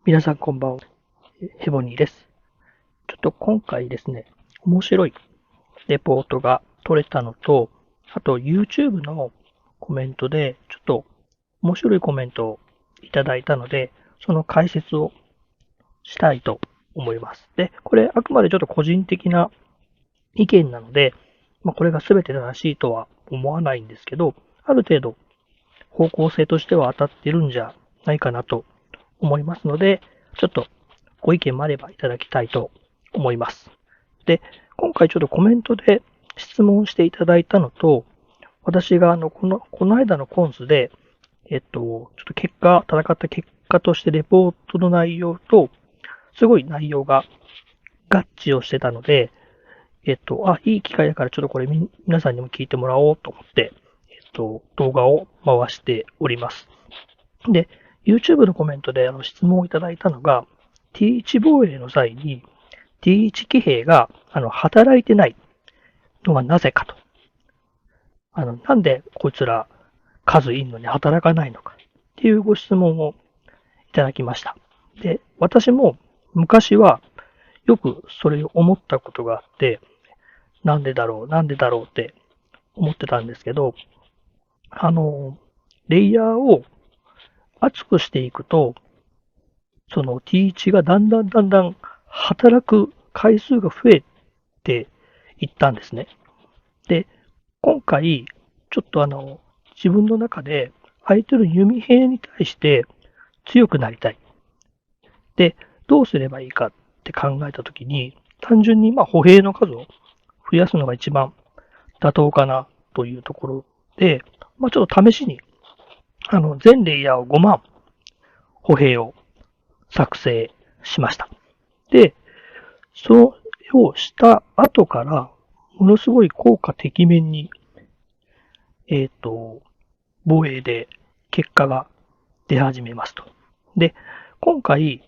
皆さんこんばんは。ヘボニーです。ちょっと今回ですね、面白いレポートが取れたのと、あと YouTube のコメントで、ちょっと面白いコメントをいただいたので、その解説をしたいと思います。で、これあくまでちょっと個人的な意見なので、これが全て正しいとは思わないんですけど、ある程度方向性としては当たってるんじゃないかなと思いますので、ちょっとご意見もあればいただきたいと思います。で、今回ちょっとコメントで質問していただいたのと、私がこの間のコンスで、ちょっと戦った結果としてレポートの内容と、すごい内容が合致をしてたので、いい機会だからちょっとこれ皆さんにも聞いてもらおうと思って、動画を回しております。で、YouTube のコメントで質問をいただいたのが、T1 防衛の際に T1 騎兵が働いてないのはなぜかと。なんでこいつら数いんのに働かないのかっていうご質問をいただきました。で、私も昔はよくそれを思ったことがあって、なんでだろうって思ってたんですけど、レイヤーを厚くしていくと、その T1 がだんだん働く回数が増えていったんですね。で、今回、ちょっと自分の中で相手の弓兵に対して強くなりたい。で、どうすればいいかって考えたときに、単純に歩兵の数を増やすのが一番妥当かなというところで、ちょっと試しに、全レイヤーを5万歩兵を作成しました。で、それをした後から、ものすごい効果てきめんに、防衛で結果が出始めますと。で、今回、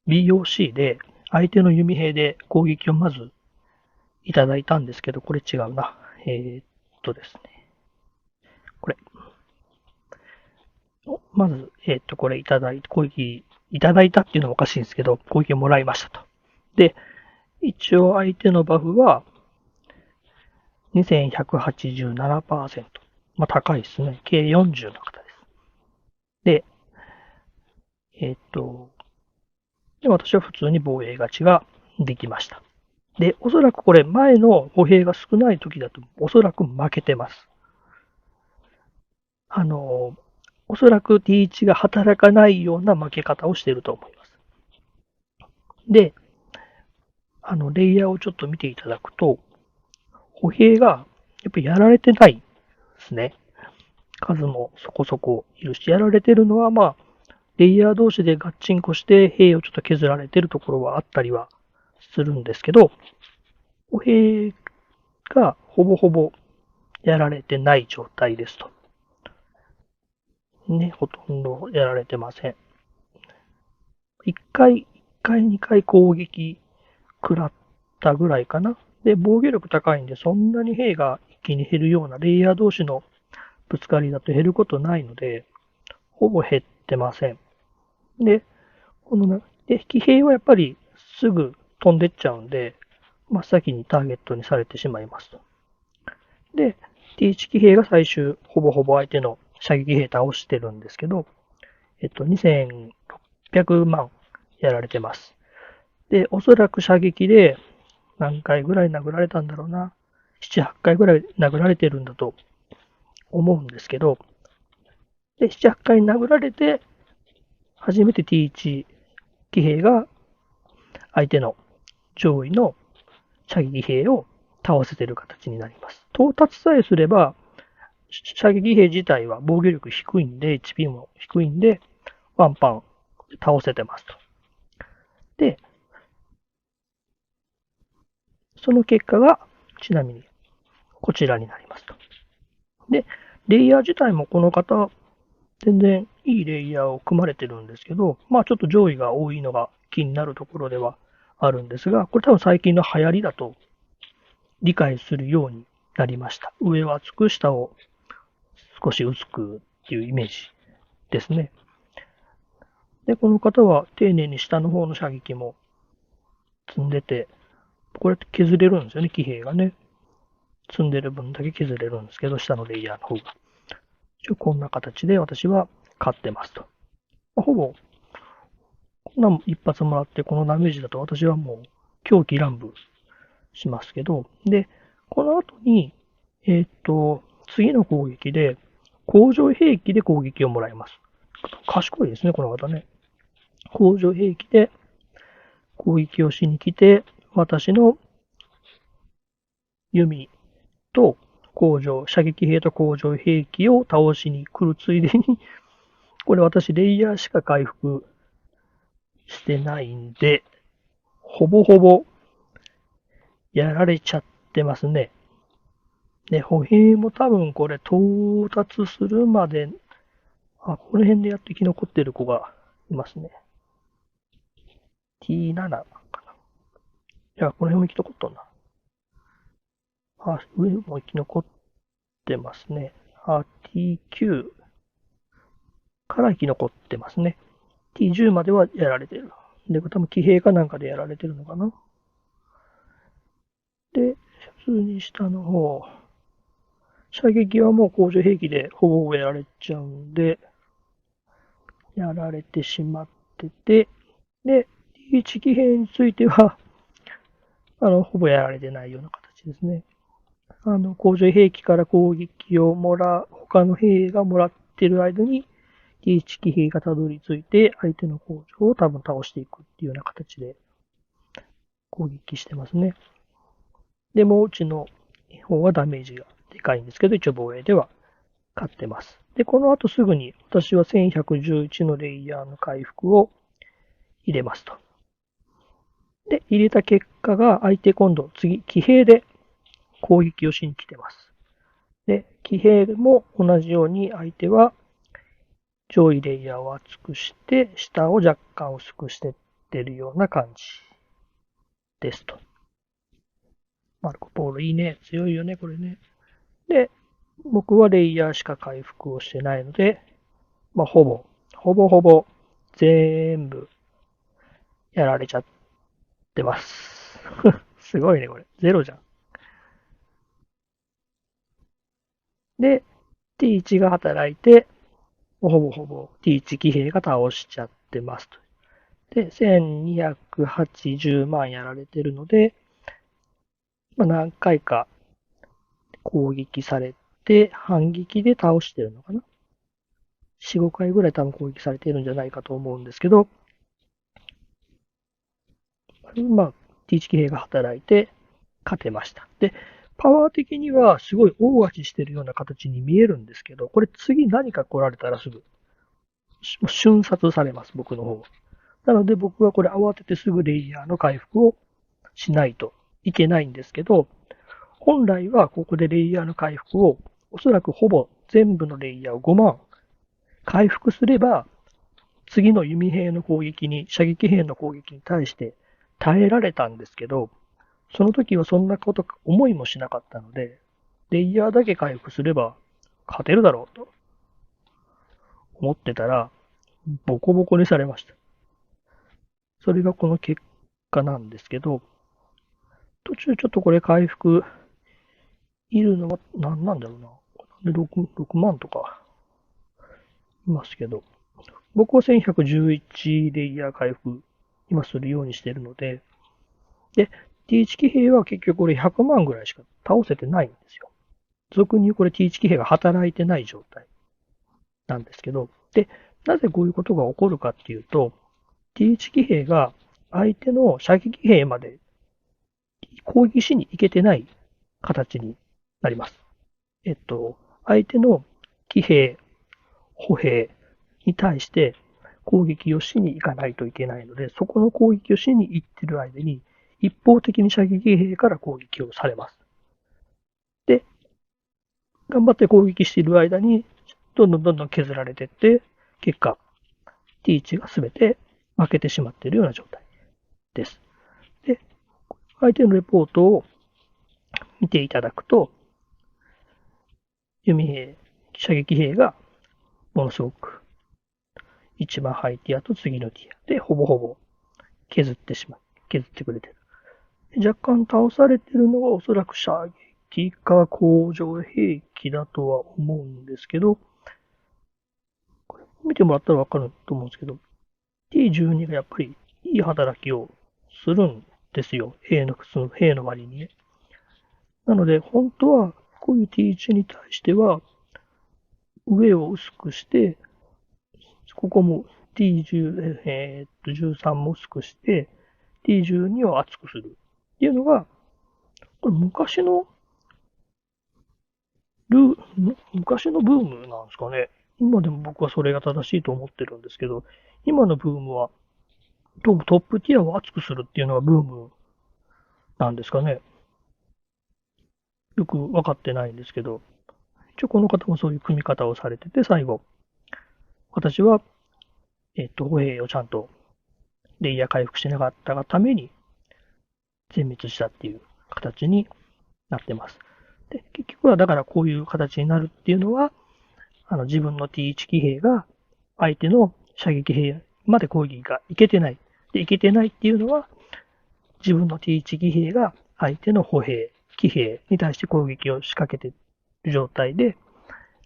BOC で相手の弓兵で攻撃をまずいただいたんですけど、これ違うな。ですね。これ。まず、これいただいて、攻撃いただいたっていうのはおかしいんですけど、攻撃をもらいましたと。で、一応相手のバフは2187%。高いですね。計40の方です。で、えっと、で私は普通に防衛勝ちができました。で、おそらくこれ前の歩兵が少ない時だとおそらく負けてます。おそらく T1 が働かないような負け方をしていると思います。で、レイヤーをちょっと見ていただくと、歩兵がやっぱりやられてないですね。数もそこそこいるし、やられてるのはレイヤー同士でガッチンコして兵をちょっと削られてるところはあったりはするんですけど、歩兵がほぼほぼやられてない状態ですと。ね、ほとんどやられてません。1回、2回攻撃食らったぐらいかな。で、防御力高いんで、そんなに兵が一気に減るようなレイヤー同士のぶつかりだと減ることないので、ほぼ減ってません。で、騎兵はやっぱりすぐ飛んでっちゃうんで、真っ先にターゲットにされてしまいますと。で、T1 騎兵が最終、ほぼほぼ相手の射撃兵倒してるんですけど、2600万やられてます。で、おそらく射撃で何回ぐらい殴られたんだろうな。7、8回ぐらい殴られてるんだと思うんですけど、で、7、8回殴られて、初めて T1 騎兵が相手の上位の射撃兵を倒せてる形になります。到達さえすれば、射撃兵自体は防御力低いんで、HP も低いんで、ワンパン倒せてますと。で、その結果が、ちなみにこちらになりますと。で、レイヤー自体もこの方、全然いいレイヤーを組まれてるんですけど、ちょっと上位が多いのが気になるところではあるんですが、これ多分最近の流行りだと理解するようになりました。上は厚く、下を少し薄くっていうイメージですね。で、この方は丁寧に下の方の射撃も積んでて、これって削れるんですよね、騎兵がね。積んでる分だけ削れるんですけど、下のレイヤーの方が。一応こんな形で私は買ってますと。ほぼ、こんな一発もらって、このダメージだと私はもう狂気乱舞しますけど、で、この後に、次の攻撃で、工場兵器で攻撃をもらいます。賢いですね、この方ね。工場兵器で攻撃をしに来て、私の弓と射撃兵と工場兵器を倒しに来るついでに、これ私レイヤーしか回復してないんで、ほぼほぼやられちゃってますね。で、歩兵も多分これ到達するまで、この辺でやって生き残ってる子がいますね。T7 かな。いや、この辺も生き残ったんだ。上も生き残ってますね。T9 から生き残ってますね。T10 まではやられてる。で、多分騎兵かなんかでやられてるのかな。で、普通に下の方、射撃はもう工場兵器でほぼほぼやられちゃうんで、やられてしまってて、で、T1 騎兵については、ほぼやられてないような形ですね。工場兵器から攻撃を他の兵がもらってる間に、T1 騎兵がたどり着いて、相手の工場を多分倒していくっていうような形で攻撃してますね。でも、うちの方はダメージがでかいんですけど、一応防衛では勝ってます。で、この後すぐに私は1111のレイヤーの回復を入れますと。で、入れた結果が相手今度次、騎兵で攻撃をしに来てます。で、騎兵も同じように相手は上位レイヤーを厚くして、下を若干薄くしてってるような感じですと。マルコポーロいいね。強いよね、これね。で、僕はレイヤーしか回復をしてないので、ほぼ全部やられちゃってます。すごいね、これ。ゼロじゃん。で、T1 が働いて、ほぼほぼ T1 騎兵が倒しちゃってますと。で、1280万やられてるので、何回か攻撃されて、反撃で倒してるのかな。4、5回ぐらい多分攻撃されているんじゃないかと思うんですけど、T1 騎兵が働いて勝てました。で、パワー的にはすごい大勝ちしてるような形に見えるんですけど、これ次何か来られたらすぐ瞬殺されます、僕の方は。なので僕はこれ慌ててすぐレイヤーの回復をしないといけないんですけど、本来はここでレイヤーの回復をおそらくほぼ全部のレイヤーを5万回復すれば、次の弓兵の攻撃に、射撃兵の攻撃に対して耐えられたんですけど、その時はそんなこと思いもしなかったので、レイヤーだけ回復すれば勝てるだろうと思ってたら、ボコボコにされました。それがこの結果なんですけど、途中ちょっとこれ回復いるのは何なんだろうな。6万とかいますけど、僕は1111レイヤー回復今するようにしてるので、で、T1 騎兵は結局これ100万ぐらいしか倒せてないんですよ。俗に言うこれ T1 騎兵が働いてない状態なんですけど、で、なぜこういうことが起こるかっていうと、T1 騎兵が相手の射撃兵まで攻撃しに行けてない形になります。相手の騎兵、歩兵に対して攻撃をしに行かないといけないので、そこの攻撃をしに行ってる間に、一方的に射撃兵から攻撃をされます。で、頑張って攻撃している間に、どんどん削られていって、結果、T1 が全て負けてしまっているような状態です。で、相手のレポートを見ていただくと、弓兵、射撃兵がものすごく一番ハイティアと次のティアで、ほぼほぼ削ってくれてる。若干倒されてるのはおそらく射撃か工場兵器だとは思うんですけど、これ見てもらったらわかると思うんですけど、T12 がやっぱりいい働きをするんですよ。兵の割にね。なので、本当はこういう T1 に対しては、上を薄くして、ここも T10、13も薄くして、T12 を厚くするっていうのが、これ昔のブームなんですかね。今でも僕はそれが正しいと思ってるんですけど、今のブームは、どうもトップティアを厚くするっていうのがブームなんですかね。よくわかってないんですけど、一応この方もそういう組み方をされてて、最後、私は、歩兵をちゃんとレイヤー回復しなかったがために全滅したっていう形になってます。で、結局はだからこういう形になるっていうのは、自分の T1 騎兵が相手の射撃兵まで攻撃がいけてない。で、いけてないっていうのは、自分の T1 騎兵が相手の歩兵、騎兵に対して攻撃を仕掛けている状態で、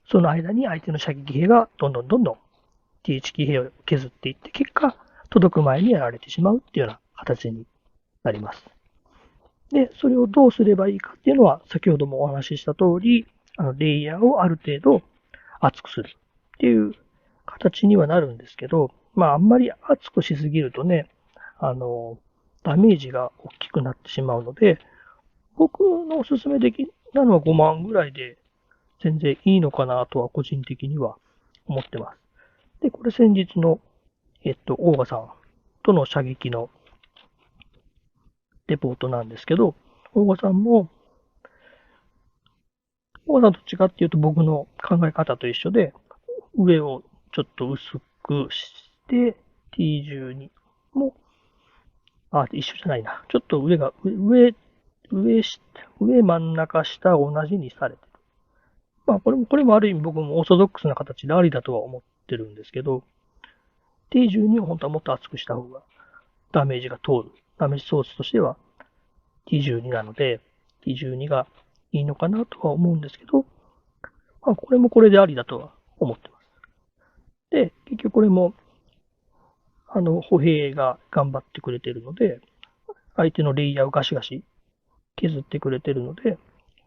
その間に相手の射撃兵がどんどん T1 騎兵を削っていって、結果、届く前にやられてしまうっていうような形になります。で、それをどうすればいいかっていうのは、先ほどもお話しした通り、レイヤーをある程度厚くするっていう形にはなるんですけど、まあ、あんまり厚くしすぎるとね、ダメージが大きくなってしまうので、僕のおすすめなのは5万ぐらいで全然いいのかなとは個人的には思ってます。で、これ先日の、オーガさんとの射撃のレポートなんですけど、オーガさんも、オーガさんと違っていうと僕の考え方と一緒で、上をちょっと薄くして、T12 も、一緒じゃないな。ちょっと上真ん中下同じにされてる。まあこれもある意味僕もオーソドックスな形でありだとは思ってるんですけど、T12 を本当はもっと厚くした方がダメージが通る。ダメージソースとしては T12 なので、T12 がいいのかなとは思うんですけど、まあこれもこれでありだとは思ってます。で、結局これも、歩兵が頑張ってくれてるので、相手のレイヤーをガシガシ削ってくれてるので、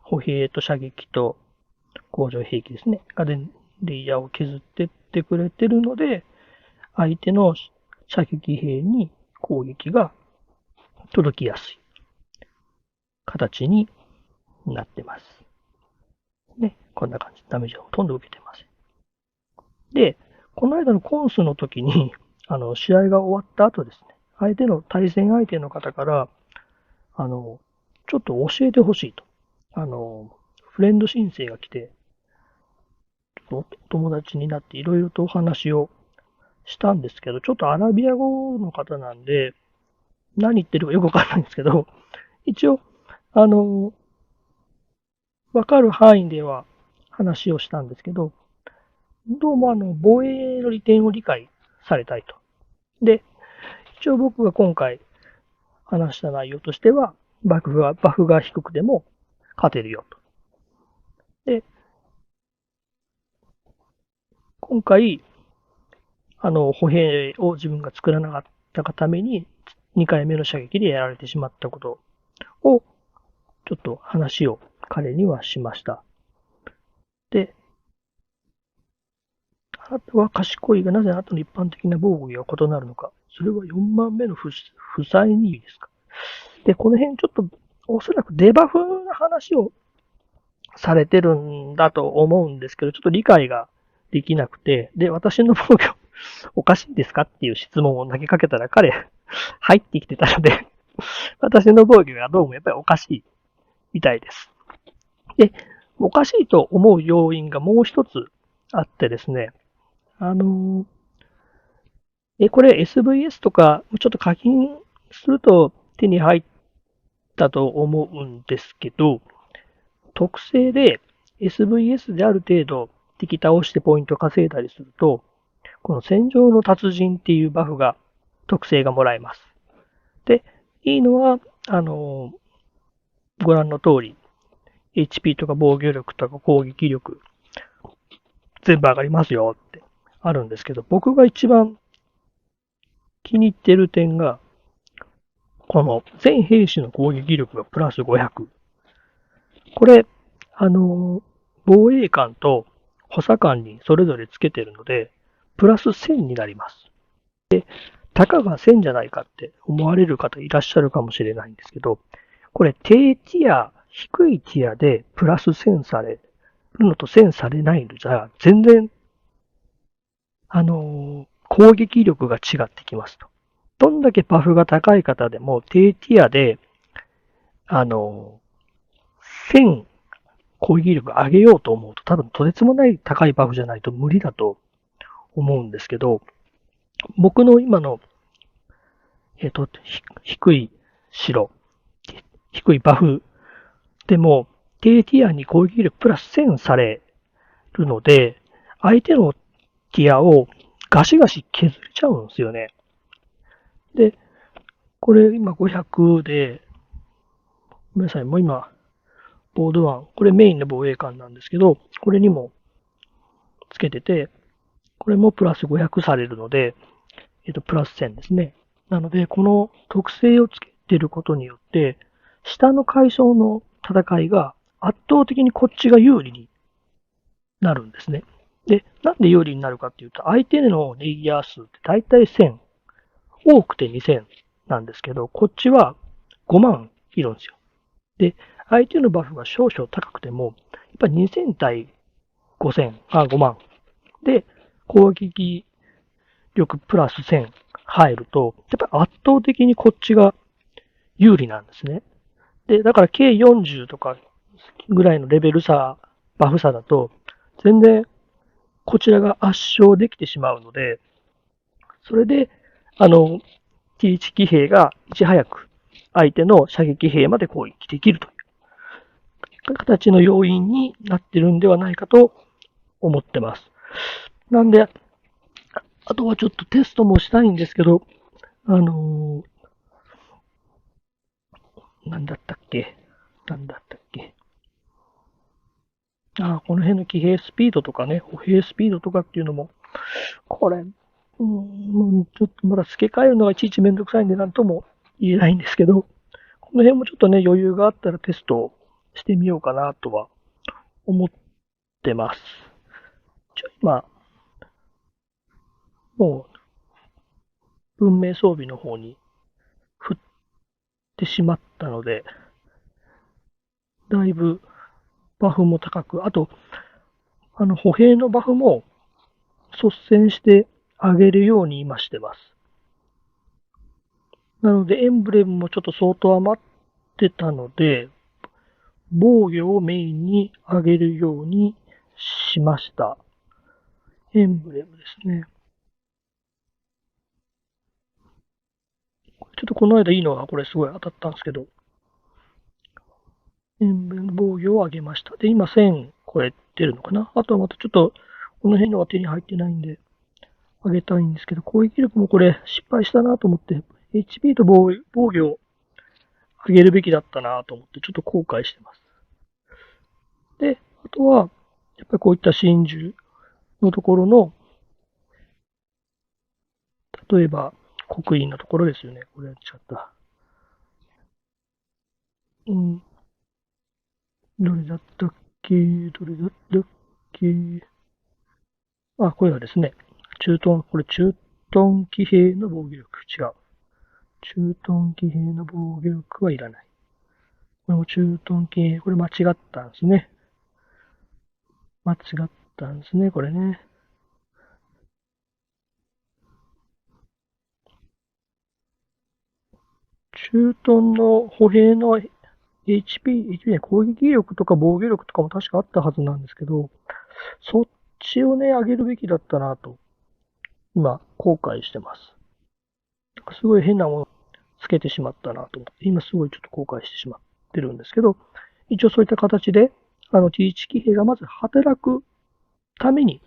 歩兵と射撃と工場兵器ですね。レイヤーを削ってってくれてるので、相手の射撃兵に攻撃が届きやすい形になってます。ね。こんな感じ。ダメージをほとんど受けてません。で、この間のコンスの時に、試合が終わった後ですね、対戦相手の方から、ちょっと教えてほしいと。フレンド申請が来て、お友達になっていろいろとお話をしたんですけど、ちょっとアラビア語の方なんで、何言ってるかよくわかんないんですけど、一応、わかる範囲では話をしたんですけど、どうも防衛の利点を理解されたいと。で、一応僕が今回話した内容としては、バフが低くても勝てるよと。で、今回、歩兵を自分が作らなかったがために、2回目の射撃でやられてしまったことを、ちょっと話を彼にはしました。で、あなたは賢いがなぜあなたの一般的な防具が異なるのか。それは4番目の負債にですか。で、この辺ちょっと、おそらくデバフの話をされてるんだと思うんですけど、ちょっと理解ができなくて、で、私の防御おかしいですかっていう質問を投げかけたら彼、入ってきてたので私の防御がどうもやっぱりおかしいみたいです。で、おかしいと思う要因がもう一つあってですね、これ SVS とか、ちょっと課金すると手に入ったと思うんですけど、特性で SVS である程度敵倒してポイント稼いだりすると、この戦場の達人っていうバフが、特性がもらえます。で、いいのは、ご覧の通り、HP とか防御力とか攻撃力、全部上がりますよってあるんですけど、僕が一番気に入ってる点が、この全兵士の攻撃力がプラス500。これ、防衛官と補佐官にそれぞれつけてるので、プラス1000になります。たかが1000じゃないかって思われる方いらっしゃるかもしれないんですけど、これ低ティア、低いティアでプラス1000されるのと1000されないのじゃ、全然、攻撃力が違ってきますと。どんだけバフが高い方でも低ティアで、1000攻撃力上げようと思うと多分とてつもない高いバフじゃないと無理だと思うんですけど、僕の今の、低い城、低いバフでも、低ティアに攻撃力プラス1000されるので、相手のティアをガシガシ削れちゃうんですよね。で、これ今500で、ごめんなさい、もう今、ボード1、これメインの防衛艦なんですけど、これにもつけてて、これもプラス500されるので、プラス1000ですね。なので、この特性をつけてることによって、下の階層の戦いが圧倒的にこっちが有利になるんですね。で、なんで有利になるかっていうと、相手のレイヤー数って大体1000、多くて2000なんですけど、こっちは5万いるんですよ。で、相手のバフが少々高くても、やっぱり2000対5000、5万。で、攻撃力プラス1000入ると、やっぱり圧倒的にこっちが有利なんですね。で、だから計40とかぐらいのレベル差、バフ差だと、全然こちらが圧勝できてしまうので、それで、T1 騎兵がいち早く相手の射撃兵まで攻撃できるという形の要因になってるんではないかと思ってます。なんで、あとはちょっとテストもしたいんですけど、なんだったっけこの辺の騎兵スピードとかね、歩兵スピードとかっていうのも、これ、ちょっとまだ付け替えるのがいちいちめんどくさいんでなんとも言えないんですけど、この辺もちょっとね、余裕があったらテストしてみようかなとは思ってます。今、もう文明装備の方に振ってしまったので、だいぶバフも高く、あと、歩兵のバフも率先して上げるように今してます。なので、エンブレムもちょっと相当余ってたので、防御をメインに上げるようにしました。エンブレムですね。ちょっとこの間いいのがこれすごい当たったんですけど、エンブレムの防御を上げました。で、今1000超えてるのかな。あとはまたちょっと、この辺のが手に入ってないんで、上げたいんですけど、攻撃力もこれ失敗したなと思って、HP と防御を上げるべきだったなと思って、ちょっと後悔してます。で、あとは、やっぱりこういった真珠のところの、例えば、刻印のところですよね。これやっちゃった。どれだったっけ。これはですね、これ駐屯騎兵の防御力。違う。駐屯騎兵の防御力はいらない。これも駐屯騎兵、これ間違ったんですね。これね。駐屯の歩兵の HP 攻撃力とか防御力とかも確かあったはずなんですけど、そっちをね、上げるべきだったなと、今、後悔してます。すごい変なものつけてしまったなと思って、今すごいちょっと後悔してしまってるんですけど、一応そういった形で、T1 騎兵がまず働くために、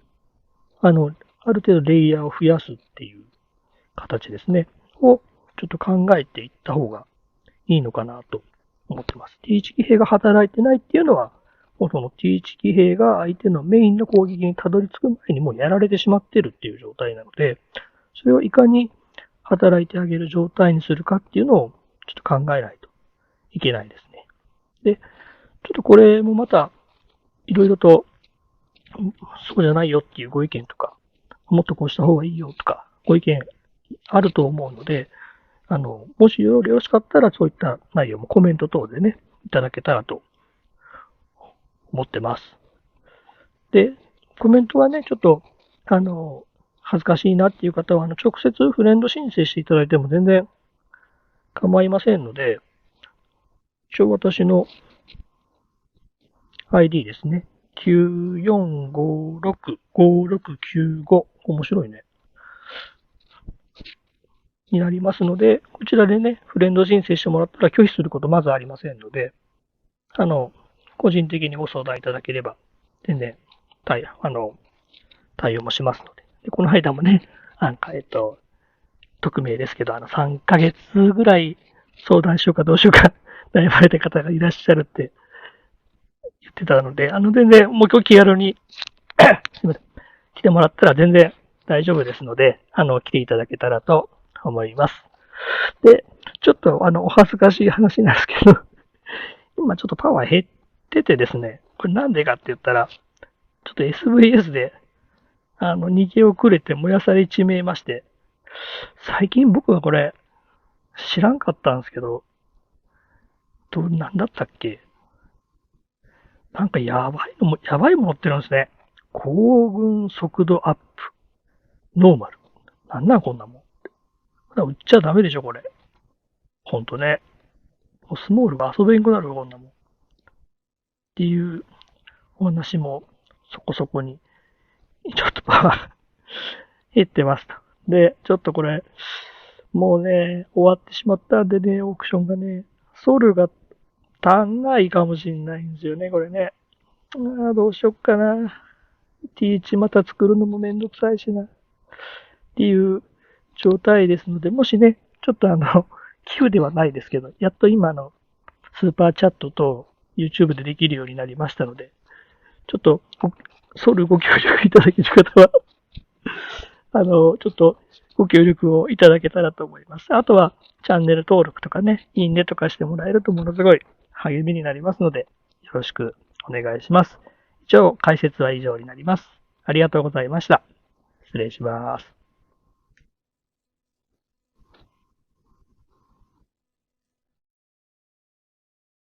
ある程度レイヤーを増やすっていう形ですね、をちょっと考えていった方がいいのかなと思ってます。T1 騎兵が働いてないっていうのは、もうその T1 騎兵が相手のメインの攻撃にたどり着く前にもうやられてしまってるっていう状態なので、それをいかに働いてあげる状態にするかっていうのをちょっと考えないといけないですね。で、ちょっとこれもまたいろいろとそうじゃないよっていうご意見とか、もっとこうした方がいいよとか、ご意見あると思うので、もしよろしかったらそういった内容もコメント等でね、いただけたらと思ってます。で、コメントはね、ちょっと、恥ずかしいなっていう方は、直接フレンド申請していただいても全然構いませんので、一応私の ID ですね。94565695。面白いね。になりますので、こちらでね、フレンド申請してもらったら拒否することまずありませんので、個人的にご相談いただければ、全然、対応もしますので。で、この間もね、匿名ですけど、3ヶ月ぐらい相談しようかどうしようか悩まれた方がいらっしゃるって言ってたので、全然、もう今日気軽にすみません、来てもらったら全然大丈夫ですので、来ていただけたらと思います。で、ちょっと、お恥ずかしい話なんですけど、今ちょっとパワー減っててですね、これなんでかって言ったら、ちょっと SVS で、逃げ遅れて燃やされちめいまして、最近僕はこれ、知らんかったんですけど、なんだったっけ、なんかやばいものってるんですね。行軍速度アップ。ノーマル。なんなんこんなもん。売っちゃダメでしょ、これ。ほんとね。もうスモールが遊べんくなるこんなもん。っていうお話もそこそこに、ちょっとパワー減ってますと。で、ちょっとこれ、もうね、終わってしまったんでね、オークションがね、ソウルが足んないかもしんないんですよね、これね。どうしよっかな。T1 また作るのもめんどくさいしな。っていう状態ですので、もしね、ちょっと寄付ではないですけど、やっと今スーパーチャットと YouTube でできるようになりましたので、ちょっと、ソウルご協力いただける方はちょっとご協力をいただけたらと思います。あとは、チャンネル登録とかね、いいねとかしてもらえるとものすごい励みになりますので、よろしくお願いします。以上、解説は以上になります。ありがとうございました。失礼します。